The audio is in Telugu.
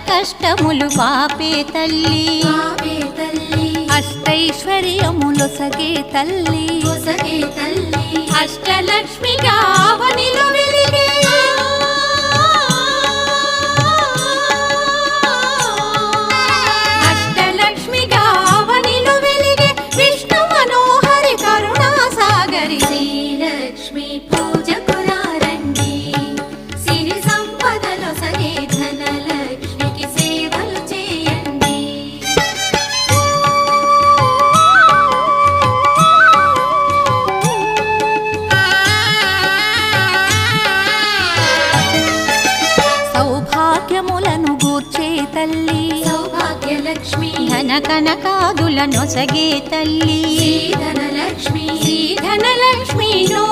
కష్టములు పాపే తల్లి అష్టైశ్వర్యములొసగే తల్లి అష్టలక్ష్మిగా అవనిలో వెలిగే అష్టలక్ష్మిగా అవనిలో వెలిగే విష్ణు మనోహరి కరుణా సాగరి శ్రీలక్ష్మి పూజకు రండి సిరి సంపదలో సగే ధనలక్ష్మికి సేవలు చేయండి సౌభాగ్యములను గూర్చే తల్లి సౌభాగ్యలక్ష్మి ధన కనకాదుల నొసగే తల్లి ధనలక్ష్మి ధనలక్ష్మి నో